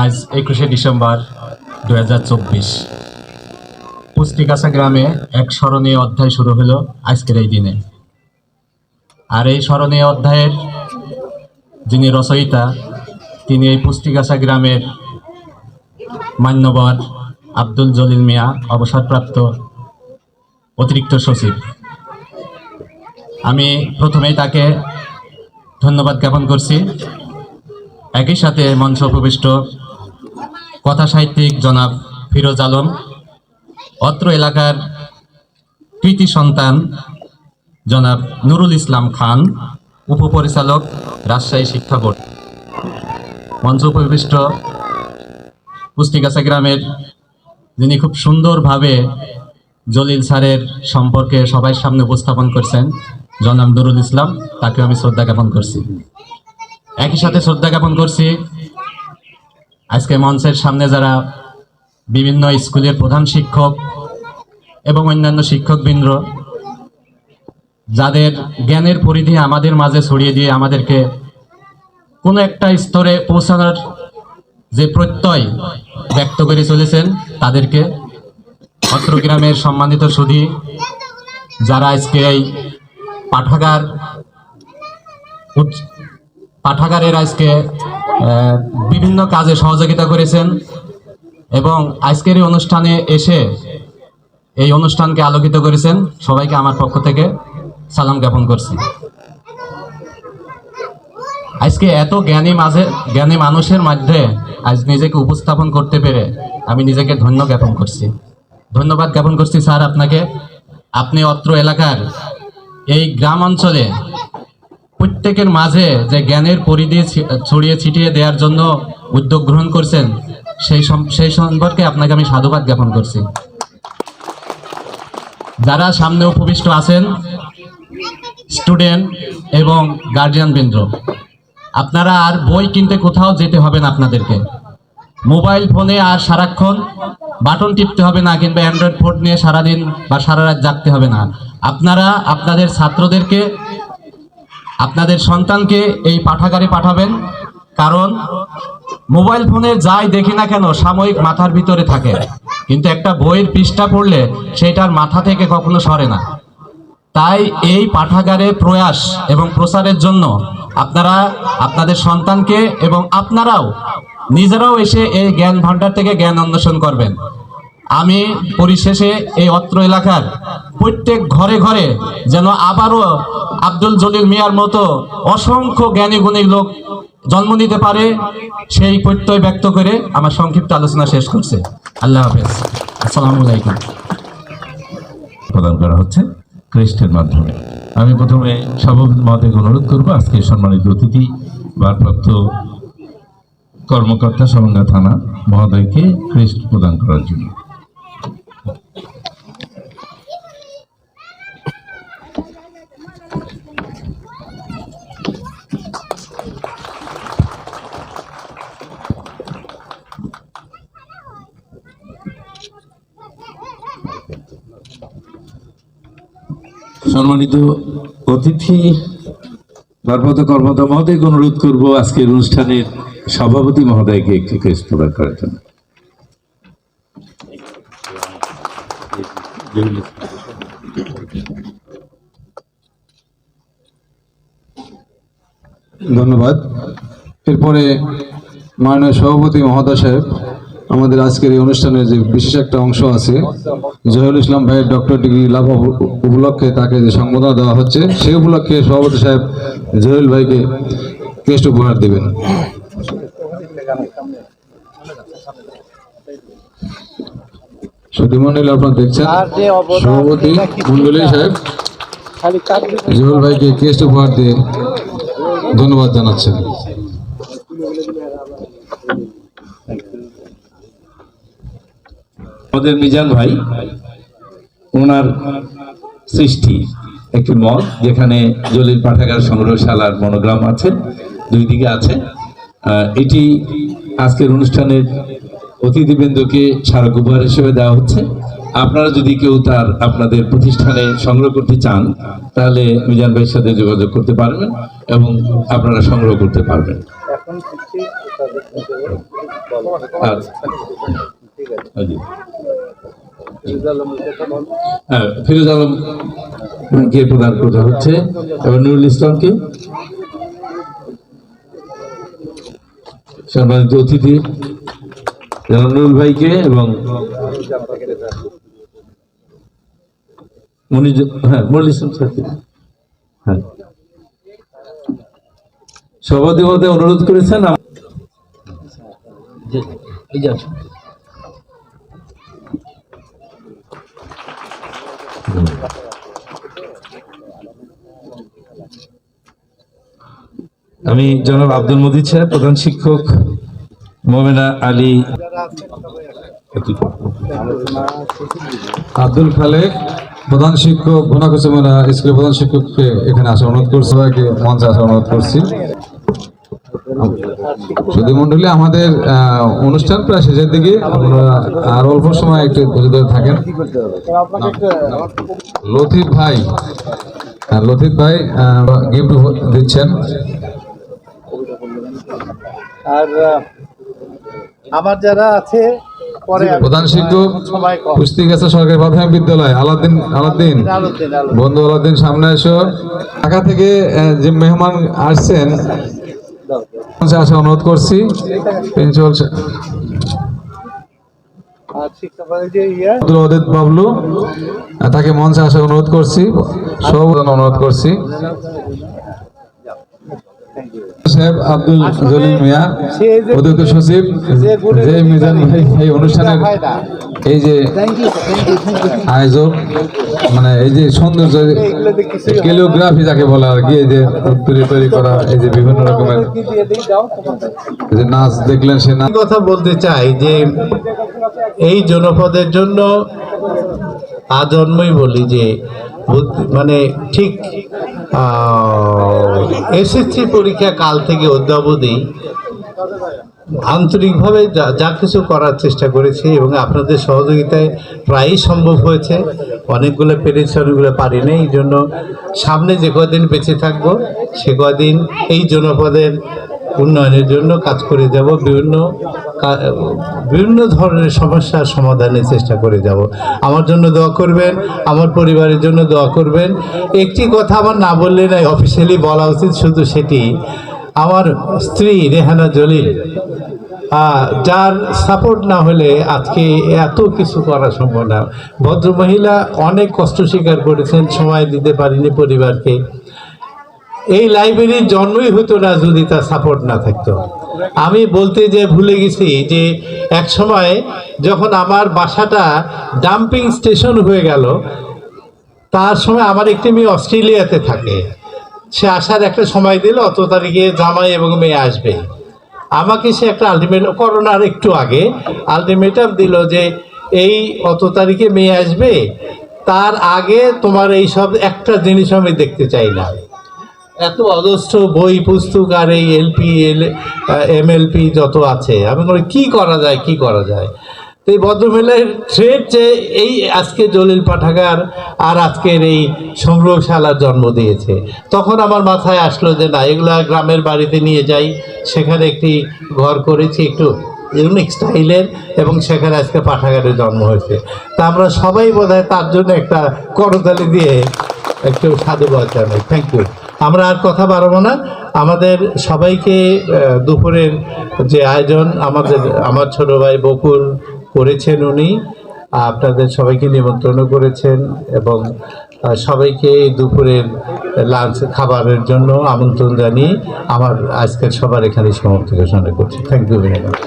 আজ 21শে ডিসেম্বর 2024 পুস্তিকাছা গ্রামে এক স্মরণীয় অধ্যায় শুরু হলো আজকের এই দিনে। আর এই স্মরণীয় অধ্যায়ের যিনি রচয়িতা তিনি এই পুস্তিকাছা গ্রামের মান্যবর আব্দুল জলিল মিয়া, অবসরপ্রাপ্ত অতিরিক্ত সচিব। আমি প্রথমেই তাকে ধন্যবাদ জ্ঞাপন করছি। একই সাথে মঞ্চ উপবিষ্ট কথা সাহিত্যিক জনাব ফিরোজ আলম, অত্র এলাকার কৃতি সন্তান জনাব নুরুল ইসলাম খান, উপপরিচালক রাজশাহী শিক্ষা বোর্ড, মঞ্চ উপবিষ্ট পুস্তিকাছা গ্রামের যিনি খুব সুন্দরভাবে জলিল স্যারের সম্পর্কে সবাই সামনে উপস্থাপন করছেন জনাব নুরুল ইসলাম, তাকে আমি শ্রদ্ধা জ্ঞাপন করছি। একই সাথে শ্রদ্ধা জ্ঞাপন করছি আজকে মঞ্চের সামনে যারা বিভিন্ন স্কুলের প্রধান শিক্ষক এবং অন্যান্য শিক্ষকবৃন্দ, যাদের জ্ঞানের পরিধি আমাদের মাঝে ছড়িয়ে দিয়ে আমাদেরকে কোনো একটা স্তরে পৌঁছানোর যে প্রত্যয় ব্যক্ত করে চলেছেন, তাদেরকে অত্র গ্রামের সম্মানিত সুধী যারা আজকে এই পাঠাগারের আজকে বিভিন্ন কাজে সহযোগিতা করেছেন এবং আজকের এই অনুষ্ঠানে এসে এই অনুষ্ঠানকে আলোকিত করেছেন, সবাইকে আমার পক্ষ থেকে সালাম জ্ঞাপন করছি। আজকে এত জ্ঞানী মানুষের মধ্যে আজ নিজেকে উপস্থাপন করতে পেরে আমি নিজেকে ধন্যবাদ জ্ঞাপন করছি স্যার আপনাকে। আপনি অত্র এলাকার এই গ্রাম অঞ্চলে প্রত্যেকের মাঝে যে জ্ঞানের পরিধি ছড়িয়ে ছিটিয়ে দেওয়ার জন্য উদ্যোগ গ্রহণ করছেন, সেই সম্পর্কে আপনাকে আমি সাধুবাদ জ্ঞাপন করছি। যারা সামনে উপবিষ্ট আছেন স্টুডেন্ট এবং গার্জিয়ান বৃন্দ, আপনারা আর বই কিনতে কোথাও যেতে হবে না, আপনাদেরকে মোবাইল ফোনে আর সারাক্ষণ বাটন টিপতে হবে না, কিংবা অ্যান্ড্রয়েড ফোন নিয়ে সারাদিন বা সারা রাত জাগতে হবে না। আপনারা আপনাদের ছাত্রদেরকে, আপনাদের সন্তানকে এই পাঠাগারে পাঠাবেন, কারণ মোবাইল ফোনে যাই দেখি না কেন সাময়িক মাথার ভিতরে থাকে, কিন্তু একটা বইয়ের পৃষ্ঠা পড়লে সেটার মাথা থেকে কখনো সরে না। তাই এই পাঠাগারে প্রয়াস এবং প্রচারের জন্য আপনারা আপনাদের সন্তানকে এবং আপনারাও নিজেরাও এসে এই জ্ঞান ভাণ্ডার থেকে জ্ঞান অন্বেষণ করবেন। আমি পরিশেষে এই অত্র এলাকার প্রত্যেক ঘরে ঘরে যেন আবারও আব্দুল জলিল মিয়ার মতো অসংখ্য জ্ঞানী গুণী লোক জন্ম নিতে পারে, সেই প্রত্যয় ব্যক্ত করে আমার সংক্ষিপ্ত আলোচনা শেষ করছে। আল্লাহ হাফেজ, আসসালামু আলাইকুম। প্রদান করা হচ্ছে ক্রেস্টের মাধ্যমে। আমি প্রথমে সভাপতি মহোদয়কে অনুরোধ করবো আজকে সম্মানিত অতিথি ভারপ্রাপ্ত কর্মকর্তা সলঙ্গা থানা মহোদয়কে ক্রেস্ট প্রদান করার জন্য। সম্মানিত অতিথি ভারপ্রাপ্ত কর্মকর্তা মহোদয়কে অনুরোধ করব আজকের অনুষ্ঠানের সভাপতি মহোদয়কে একটি ক্রেস্ট প্রদান করার জন্য। ধন্যবাদ। এরপরে মাননীয় সভাপতি মহোদয় সাহেব আমাদের আজকের এই অনুষ্ঠানের যে বিশেষ একটা অংশ আছে, জহিরুল ইসলাম ভাইয়ের ডক্টর ডিগ্রি লাভ উপলক্ষে তাকে যে সংবর্ধনা দেওয়া হচ্ছে, সেই উপলক্ষে সভাপতি সাহেব জহিরুল ভাইকে ক্রেস্ট উপহার দেবেন। সুধী মন্ডলী আপনারা দেখছেন সভাপতি মন্ডলী সাহেব জহিরুল ভাইকে ক্রেস্ট উপহার দিয়ে ধন্যবাদ জানাচ্ছেন। আমাদের মিজান ভাই, ওনার সৃষ্টি একটি মত যেখানে জলিল পাঠাগার সংগ্রহশালার মনোগ্রাম আছে, দুই দিকে আছে। এটি আজকের অনুষ্ঠানের অতিথিবৃন্দকে স্মারক উপহার হিসেবে দেওয়া হচ্ছে। আপনারা যদি কেউ আপনাদের প্রতিষ্ঠানে সংগ্রহ করতে চান, তাহলে মিজান ভাইয়ের সাথে যোগাযোগ করতে পারবেন এবং আপনারা সংগ্রহ করতে পারবেন। আর জি। হ্যাঁ, ফিরোজ আলমকে প্রদান করা হচ্ছে এবং নুরুল ইসলামকে সম্মানিত অতিথি জনাব নুরুল ভাইকে এবং মনিরুল ইসলাম স্যারকে হ্যাঁ সভাপতি মহোদয় অনুরোধ করেছেন আমি জনাব আব্দুল মজিদ সাহেব, প্রধান শিক্ষক মোমেনা আলী, আব্দুল খালেক, প্রধান শিক্ষক ঘনাকুচুমনা স্কুলের প্রধান শিক্ষককে এখানে আসা অনুরোধ করছি, সবাইকে মঞ্চে আসা অনুরোধ করছি। সুধী মন্ডলী, আমাদের অনুষ্ঠান প্রায় শেষের দিকে, আপনারা আর অল্প সময় একটু ধৈর্য ধরে থাকেন। লতিফ ভাই গিফট দিচ্ছেন। আর আমার যারা আছে পরে প্রধান শিক্ষক কুস্তিগাছা সরকারি প্রাথমিক বিদ্যালয় আলাউদ্দিন বন্ধু আলাউদ্দিন, সামনে এসো। ঢাকা থেকে যে মেহমান আসছেন আসা অনুরোধ করছি। প্রিন্সিপাল আব্দুল ওয়াদুদ বাবলু, তাকে মঞ্চে আসা অনুরোধ করছি, সব অনুরোধ করছি। সাহেব আব্দুল জলিল মিয়া, অধ্যক্ষ সচিব জে মিজান ভাই, এই অনুষ্ঠানের এই যে আয়োজক, মানে এই যে সৌন্দর্য ক্যালিওগ্রাফি যাকে বলা আর কি, এই যে তৈরি করা, এই যে বিভিন্ন রকমের যে নাচ দেখলেন, সে নাচ কথা বলতে চাই যে এই জনপদের জন্য আজন্মই বলি যে মানে ঠিক এসএসসি পরীক্ষা কাল থেকে অদ্যাবধি আন্তরিকভাবে যা কিছু করার চেষ্টা করেছি এবং আপনাদের সহযোগিতায় প্রায়ই সম্ভব হয়েছে। অনেকগুলো পেরেছি, অনেকগুলো পারিনি। এই জন্য সামনে যে কদিন বেঁচে থাকবো সে কদিন এই জনপদের উন্নয়নের জন্য কাজ করে যাব, বিভিন্ন ধরনের সমস্যার সমাধানের চেষ্টা করে যাব। আমার জন্য দোয়া করবেন, আমার পরিবারের জন্য দোয়া করবেন। একটি কথা আমার না বললে নাই, অফিসিয়ালি বলা উচিত, শুধু সেটি আমার স্ত্রী রেহানা জলিল, যার সাপোর্ট না হলে আজকে এত কিছু করা সম্ভব না। ভদ্রমহিলা অনেক কষ্ট স্বীকার করেছেন, সময় দিতে পারিনি পরিবারকে। এই লাইব্রেরির জন্মই হতো না যদি তার সাপোর্ট না থাকতো। আমি বলতে যে ভুলে গেছি যে এক সময় যখন আমার বাসাটা ডাম্পিং স্টেশন হয়ে গেল, তার সময় আমার একটি মেয়ে অস্ট্রেলিয়াতে থাকে, সে আসার একটা সময় দিল, অত তারিখে জামাই এবং মেয়ে আসবে। আমাকে সে একটা আলটিমেটাম, করোনার একটু আগে আলটিমেটাম দিল যে এই অত তারিখে মেয়ে আসবে, তার আগে তোমার এই সব একটা জিনিস আমি দেখতে চাই না। এত অজস্র বই পুস্তক আর এই এমএলপি যত আছে, আমি বলি কী করা যায়। তো এই ভদ্রমহিলার থ্রেড যে এই আজকে জলিল পাঠাগার আর আজকের এই সংগ্রহশালার জন্ম দিয়েছে, তখন আমার মাথায় আসলো যে না, এগুলা গ্রামের বাড়িতে নিয়ে যাই। সেখানে একটি ঘর করেছি একটু ইউনিক স্টাইলের, এবং সেখানে আজকে পাঠাগারের জন্ম হয়েছে। তা আমরা সবাই বোধহয় তার জন্য একটা করতালি দিয়ে একটু সাধুবাদ জানাই। Thank you. আমরা আর কথা বাড়াবো না। আমাদের সবাইকে দুপুরের যে আয়োজন আমার ছোট ভাই বকুল করেছেন, উনি আপনাদের সবাইকে নিমন্ত্রণ করেছেন এবং সবাইকে দুপুরের লাঞ্চ খাবারের জন্য আমন্ত্রণ জানিয়ে আমার আজকের সবার এখানে সমাপ্তি ঘোষণা করছি। Thank you very much.